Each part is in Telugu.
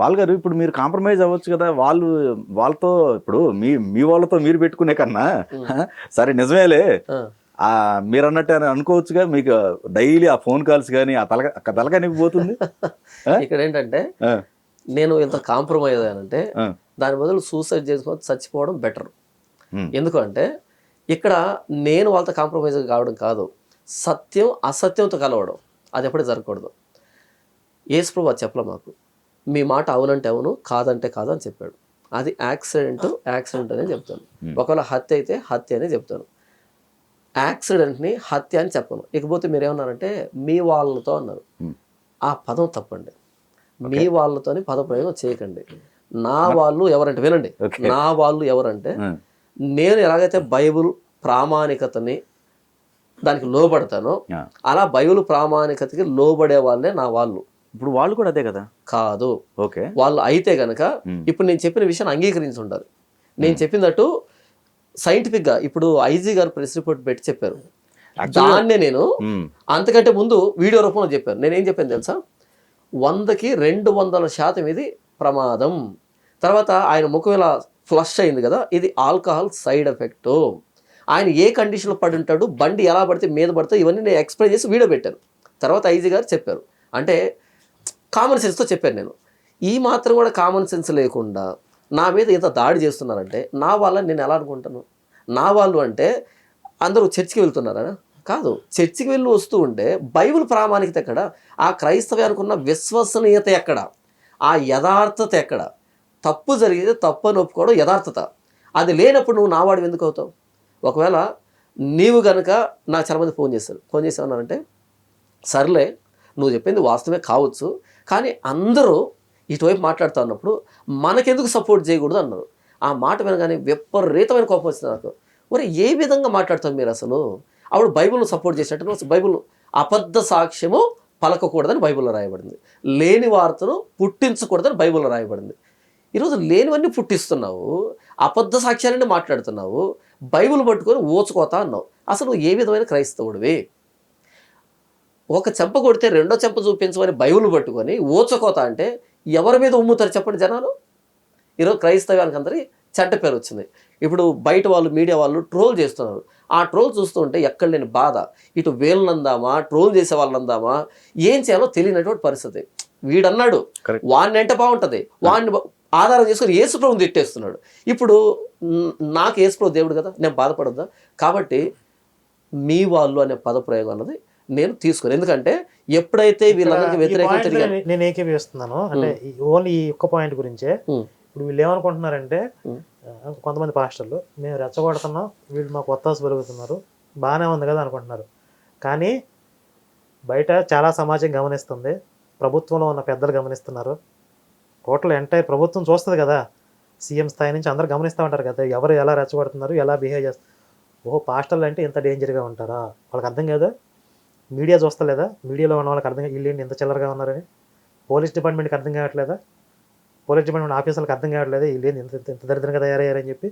పాల్ గారు ఇప్పుడు మీరు కాంప్రమైజ్ అవ్వచ్చు కదా, వాళ్ళతో ఇప్పుడు మీ వాళ్ళతో మీరు పెట్టుకునే కన్నా సరే నిజమేలే మీరు అన్నట్టు అని అనుకోవచ్చుగా. మీకు డైలీ ఆ ఫోన్ కాల్స్ కానీ ఆ తలకానికి పోతుంది. ఇక్కడ ఏంటంటే నేను ఎంత కాంప్రమైజ్ అయ్యానంటే దాని బదులు సూసైడ్ చేసుకొని చచ్చిపోవడం బెటర్. ఎందుకంటే ఇక్కడ నేను వాళ్ళతో కాంప్రమైజ్ కావడం కాదు, సత్యం అసత్యంతో కలవడం, అది ఎప్పుడే జరగకూడదు. యేసు ప్రభువు అది చెప్పలే మాకు. మీ మాట అవునంటే అవును, కాదంటే కాదు అని చెప్పాడు. అది యాక్సిడెంట్ అనే చెప్తాను. ఒకవేళ హత్య అయితే హత్య అనే చెప్తాను, యాక్సిడెంట్ని హత్య అని చెప్పను. ఇకపోతే మీరు ఏమన్నారంటే మీ వాళ్ళతో అన్నారు. ఆ పదం తప్పండి. మీ వాళ్ళతోని పదప్రయోగం చేయకండి. నా వాళ్ళు ఎవరంటే వినండి, నా వాళ్ళు ఎవరంటే నేను ఎలాగైతే బైబుల్ ప్రామాణికతని దానికి లోబడతానో అలా బైబుల్ ప్రామాణికతకి లోబడే వాళ్ళే నా వాళ్ళు. ఇప్పుడు వాళ్ళు కూడా అదే కదా? కాదు. ఓకే, వాళ్ళు అయితే గనక ఇప్పుడు నేను చెప్పిన విషయాన్ని అంగీకరించి ఉండాలి. నేను చెప్పినట్టు సైంటిఫిక్గా ఇప్పుడు ఐజీ గారు ప్రెస్ రిపోర్ట్ పెట్టి చెప్పారు. దాన్నే నేను అంతకంటే ముందు వీడియో రూపంలో చెప్పాను. నేనేం చెప్పాను తెలుసా? 100కి 200% ఇది ప్రమాదం. తర్వాత ఆయన ముఖం ఇలా ఫ్లష్ అయింది కదా, ఇది ఆల్కహాల్ సైడ్ ఎఫెక్ట్. ఆయన ఏ కండిషన్లో పడి ఉంటాడు, బండి ఎలా పడితే మీద పడితే ఇవన్నీ నేను ఎక్స్ప్లెయిన్ చేసి వీడియో పెట్టాను. తర్వాత ఐజీ గారు చెప్పారు. అంటే కామన్ సెన్స్తో చెప్పాను నేను. ఈ మాత్రం కూడా కామన్ సెన్స్ లేకుండా నా మీద ఇంత దాడి చేస్తున్నారంటే నా వాళ్ళని నేను ఎలా అనుకుంటాను? నా వాళ్ళు అంటే అందరూ చర్చికి వెళ్తున్నారా? కాదు. చర్చికి వెళ్ళి వస్తూ ఉంటే బైబిల్ ప్రామాణికత ఎక్కడ? ఆ క్రైస్తవ్యానికి ఉన్న విశ్వసనీయత ఎక్కడ? ఆ యథార్థత ఎక్కడ? తప్పు జరిగితే తప్పు అని ఒప్పుకోవడం యథార్థత. అది లేనప్పుడు నువ్వు నావాడు ఎందుకు అవుతావు? ఒకవేళ నీవు కనుక నాకు చాలామంది ఫోన్ చేసామన్నారంటే సర్లే నువ్వు చెప్పింది వాస్తవమే కావచ్చు, కానీ అందరూ ఇటువైపు మాట్లాడుతూ ఉన్నప్పుడు మనకెందుకు సపోర్ట్ చేయకూడదు అన్నారు. ఆ మాట వినగానే విపరీతమైన కోపం వచ్చింది నాకు. మరి ఏ విధంగా మాట్లాడతాం మీరు అసలు? అప్పుడు బైబిల్ను సపోర్ట్ చేసినట్టు బైబిల్ అబద్ధ సాక్ష్యము పలకకూడదని బైబిల్లో రాయబడింది, లేని వార్తను పుట్టించకూడదని బైబిల్లో రాయబడింది. ఈరోజు లేనివన్నీ పుట్టిస్తున్నావు, అబద్ధ సాక్ష్యాలన్నీ మాట్లాడుతున్నావు, బైబిల్ పట్టుకొని ఊచుకోతా అన్నావు. అసలు ఏ విధమైన క్రైస్తవుడివి? ఒక చెంప కొడితే రెండో చెంప చూపించమని బైబిల్ పట్టుకొని ఊచకోత అంటే ఎవరి మీద ఉమ్ముతారు చెప్పండి జనాలు? ఈరోజు క్రైస్తవానికి అందరికీ చెడ్డ పేరు వచ్చింది. ఇప్పుడు బయట వాళ్ళు మీడియా వాళ్ళు ట్రోల్ చేస్తున్నారు. ఆ ట్రోల్ చూస్తూ ఉంటే ఎక్కడ లేని బాధ. ఇటు వీళ్ళనందామా, ట్రోల్ చేసే వాళ్ళందామా, ఏం చేయాలో తెలియనటువంటి పరిస్థితి. వీడన్నాడు వాడిని అంటే బాగుంటుంది, వాడిని ఆధారం చేసుకొని యేసుప్రభుని తిట్టేస్తున్నాడు. ఇప్పుడు నాకు యేసుప్రభు దేవుడు కదా, నేను బాధపడద్దా? కాబట్టి మీ వాళ్ళు అనే పదప్రయోగం అన్నది నేను తీసుకుని, ఎందుకంటే ఎప్పుడైతే వీళ్ళందరికీ వ్యతిరేకంగా నేను ఏకీభవిస్తున్నాను అంటే ఓన్లీ ఈ ఒక్క పాయింట్ గురించే. ఇప్పుడు వీళ్ళు ఏమనుకుంటున్నారంటే కొంతమంది పాస్టర్లు మేము రెచ్చగొడుతున్నాం, వీళ్ళు మాకు ఒత్తాసు పెరుగుతున్నారు, బాగానే ఉంది కదా అనుకుంటున్నారు. కానీ బయట చాలా సమాజం గమనిస్తుంది, ప్రభుత్వంలో ఉన్న పెద్దలు గమనిస్తున్నారు, టోటల్ ఎంటైర్ ప్రభుత్వం చూస్తుంది కదా, సీఎం స్థాయి నుంచి అందరూ గమనిస్తూ ఉంటారు కదా ఎవరు ఎలా రెచ్చగొడుతున్నారు, ఎలా బిహేవ్ చేస్తారు. ఓహో పాస్టర్లు అంటే ఇంత డేంజర్గా ఉంటారా? వాళ్ళకి అర్థం కాదా? మీడియా చూస్తలేదా? మీడియాలో ఉన్న వాళ్ళకి అర్థం వీళ్ళు ఏంటి ఇంత చిల్లరగా ఉన్నారని? పోలీస్ డిపార్ట్మెంట్కి అర్థం కావట్లేదా? పోలీస్ డిపార్ట్మెంట్ ఆఫీసర్లకు అర్థం కావట్లేదు వీళ్ళు ఏంటి ఇంత దరిద్రంగా తయారయ్యారని చెప్పి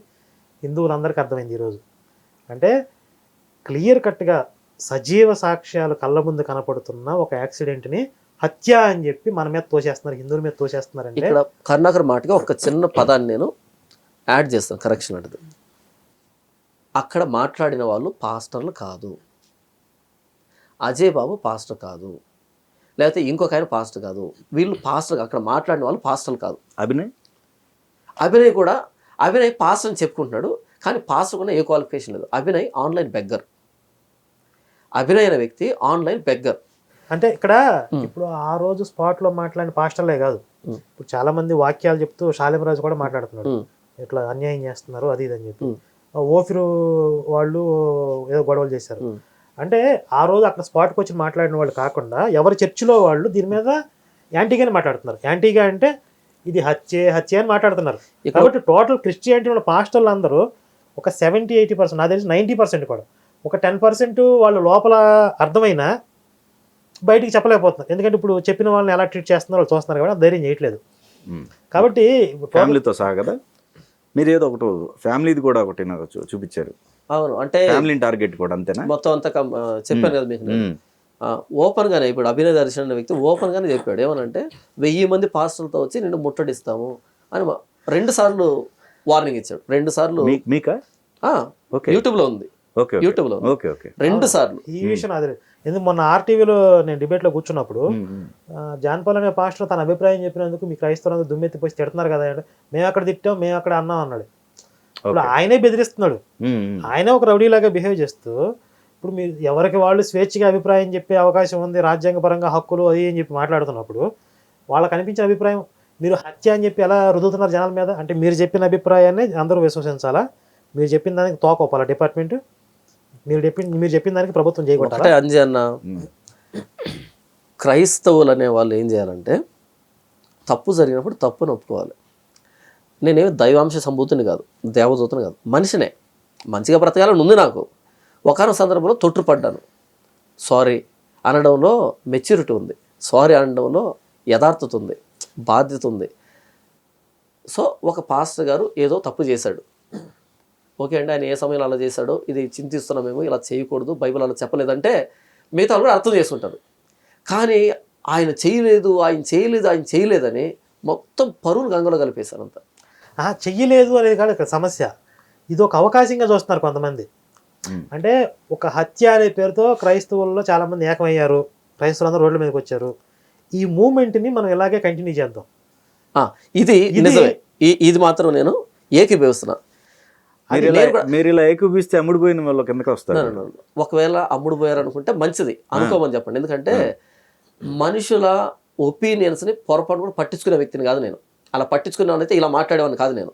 హిందువులందరికీ అర్థమైంది ఈరోజు. అంటే క్లియర్ కట్గా సజీవ సాక్ష్యాలు కళ్ళ ముందు కనపడుతున్న ఒక యాక్సిడెంట్ని హత్య అని చెప్పి మన మీద తోసేస్తున్నారు, హిందువుల మీద తోసేస్తున్నారు. అంటే ఇక్కడ కరుణాకర్ మాటగా ఒక చిన్న పదాన్ని నేను యాడ్ చేస్తాను, కరెక్షన్ అంటే అక్కడ మాట్లాడిన వాళ్ళు పాస్టర్లు కాదు, అజయ్ బాబు పాస్టర్ కాదు, లేకపోతే ఇంకొక ఆయన పాస్టర్ కాదు, వీళ్ళు పాస్టర్. అక్కడ మాట్లాడిన వాళ్ళు పాస్టర్లు కాదు. అభినయ్ కూడా అభినయ్ పాస్టర్ అని చెప్పుకుంటున్నాడు, కానీ పాస్టర్ కూడా ఏ క్వాలిఫికేషన్ లేదు. Abhinay online beggar. అభినయ్ అనే వ్యక్తి ఆన్లైన్ బెగ్గర్. అంటే ఇక్కడ ఇప్పుడు ఆ రోజు స్పాట్లో మాట్లాడిన పాస్టర్లే కాదు, ఇప్పుడు చాలా మంది వాక్యాలు చెప్తూ శాలిమరాజు కూడా మాట్లాడుతున్నాడు ఇట్లా అన్యాయం చేస్తున్నారు అది ఇది అని చెప్పి. ఓఫిరు వాళ్ళు ఏదో గొడవలు చేశారు. అంటే ఆ రోజు అక్కడ స్పాట్కి వచ్చి మాట్లాడిన వాళ్ళు కాకుండా ఎవరి చర్చిలో వాళ్ళు దీని మీద యాంటీగానే మాట్లాడుతున్నారు. యాంటీగా అంటే ఇది హత్య అని మాట్లాడుతున్నారు. కాబట్టి టోటల్ క్రిస్టియానిటీ ఉన్న పాస్టర్లు అందరూ ఒక 70-80%, నాకు తెలిసి 90% కూడా, ఒక 10% వాళ్ళు లోపల అర్థమైనా బయటికి చెప్పలేకపోతున్నారు. ఎందుకంటే ఇప్పుడు చెప్పిన వాళ్ళని ఎలా ట్రీట్ చేస్తున్నారో వాళ్ళు చూస్తున్నారు కాబట్టి ధైర్యం చేయట్లేదు. కాబట్టి ఫ్యామిలీతో సహా కదా, మీరు ఏదో ఒకటి ఫ్యామిలీది కూడా ఒకటి నాకు చూపించారు. అవును, అంటే ఫ్యామిలీ టార్గెట్ కూడా అంతేనా? మొత్తం అంతా చెప్పాను కదా మీకు. ఓపెన్గానే ఇప్పుడు అభినయ్ దర్శన్ అనే వ్యక్తి ఓపెన్గానే చెప్పాడు ఏమనంటే 1000 మంది పాస్టర్లతో వచ్చి నిన్ను ముట్టడిస్తాము అని 2 సార్లు వార్నింగ్ ఇచ్చాడు. 2 సార్లు మీకా? ఓకే. యూట్యూబ్లో ఉంది, ఓకే. యూట్యూబ్లో ఉంది. ఓకే. ఓకే. 2 సార్లు. ఈ విషయం అదే ఎందుకు మొన్న ఆర్టీవీలో నేను డిబేట్లో కూర్చున్నప్పుడు జాన్ పాల్ అనే పాస్టర్ తన అభిప్రాయం చెప్పినందుకు మీ క్రైస్తవులందరూ దుమ్మెత్తిపోయి తిడుతున్నారు కదా అంటే మేము అక్కడ తిట్టాం, మేము అక్కడ అన్నాం అన్నాడు. ఇప్పుడు ఆయనే బెదిరిస్తున్నాడు, ఆయనే ఒక రౌడీలాగా బిహేవ్ చేస్తూ ఇప్పుడు మీరు ఎవరికి వాళ్ళు స్వేచ్ఛగా అభిప్రాయం చెప్పే అవకాశం ఉంది, రాజ్యాంగపరంగా హక్కులు అది అని చెప్పి మాట్లాడుతున్నప్పుడు వాళ్ళకి అనిపించిన అభిప్రాయం మీరు హత్య అని చెప్పి ఎలా రుదుతున్నారు జనాల మీద? అంటే మీరు చెప్పిన అభిప్రాయాన్ని అందరూ విశ్వసించాలా? మీరు చెప్పిన దానికి తోకోపాలా డిపార్ట్మెంట్? మీరు చెప్పిన దానికి ప్రభుత్వం చేయకూడదు. ఒకటే అంజీ అన్న, క్రైస్తవులు అనే వాళ్ళు ఏం చేయాలంటే తప్పు జరిగినప్పుడు తప్పుని ఒప్పుకోవాలి. నేనేమి దైవాంశ సంభూతిని కాదు, దేవదూతని కాదు, మనిషినే. మంచిగా బ్రతకాలని ఉంది నాకు. ఒకనొక సందర్భంలో తొట్టుపడ్డాను. సారీ అనడంలో మెచ్యూరిటీ ఉంది, సారీ అనడంలో యథార్థత ఉంది, బాధ్యత ఉంది. సో ఒక పాస్టర్ గారు ఏదో తప్పు చేశాడు, ఓకే అండి, ఆయన ఏ సమయంలో అలా చేశాడో ఇది చింతిస్తున్నాం, మేము ఇలా చేయకూడదు, బైబిల్ అలా చెప్పలేదంటే మిగతా వాళ్ళు కూడా అర్థం చేసుకుంటారు. కానీ ఆయన చేయలేదని మొత్తం పరువును గంగలో కలిపేశారు అంతా. చెయ్యలేదు అనేది కాదు ఇక్కడ సమస్య, ఇది ఒక అవకాశంగా చూస్తున్నారు కొంతమంది. అంటే ఒక హత్య అనే పేరుతో క్రైస్తవుల్లో చాలా మంది ఏకమయ్యారు, క్రైస్తవులందరూ రోడ్ల మీదకి వచ్చారు. ఈ మూమెంట్ని మనం ఇలాగే కంటిన్యూ చేద్దాం. ఇది నిజమే, ఇది మాత్రం నేను ఏకీభవిస్తున్నా. మీరు ఇలా ఏకీభవిస్తే అమ్ముడుపోయిన వాళ్ళు కిందకి వస్తారు. ఒకవేళ అమ్ముడు పోయారు అనుకుంటే మంచిది అనుకోమని చెప్పండి. ఎందుకంటే మనుషుల ఒపీనియన్స్ని పొరపాటు కూడా పట్టించుకునే వ్యక్తిని కాదు నేను. అలా పట్టించుకునేవాడినైతే ఇలా మాట్లాడేవాడిని కాదు నేను.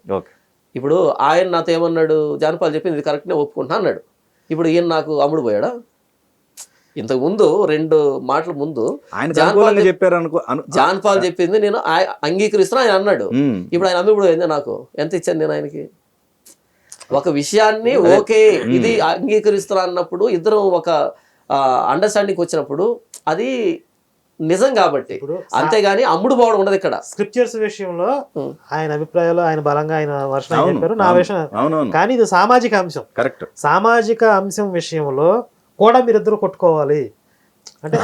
ఇప్పుడు ఆయన నాతో ఏమన్నాడు, జాన్ పాల్ చెప్పింది ఇది కరెక్ట్నే ఒప్పుకుంటా అన్నాడు. ఇప్పుడు ఈయన నాకు అమ్ముడు పోయాడా? ఇంతకు ముందు 2 మాటల ముందు జాన్ పాల్ చెప్పింది నేను అంగీకరిస్తున్నా ఆయన అన్నాడు. ఇప్పుడు ఆయన అమ్ముడు పోయింది, నాకు ఎంత ఇచ్చాను నేను ఆయనకి? ఒక విషయాన్ని ఓకే ఇది అంగీకరిస్తున్నా అన్నప్పుడు ఇద్దరం ఒక అండర్స్టాండింగ్ వచ్చినప్పుడు అది నిజం కాబట్టి, అంతేగాని అమ్ముడు పోవడం ఉండదు ఇక్కడ. స్క్రిప్చర్స్ విషయంలో ఆయన అభిప్రాయాలు ఆయన బలంగా ఆయన వర్షం చెప్పారు, నా విషయం. కానీ ఇది సామాజిక అంశం. కరెక్ట్. సామాజిక అంశం విషయంలో కూడా మీరిద్దరు కొట్టుకోవాలి. అంటే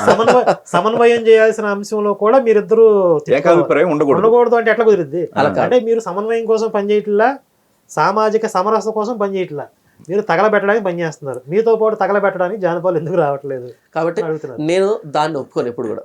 సమన్వయం చేయాల్సిన అంశంలో కూడా మీరిద్దరు ఉండకూడదు. అంటే ఎట్లా కుదిరిద్ది? అంటే మీరు సమన్వయం కోసం పనిచేయట్లా, సామాజిక సమరసత కోసం పనిచేయట్లా, మీరు తగలబెట్టడానికి పనిచేస్తున్నారు. మీతో పాటు తగలబెట్టడానికి జాన్ పాల్ ఎందుకు రావట్లేదు? కాబట్టి నేను దాన్ని ఒప్పుకోను ఎప్పుడు కూడా.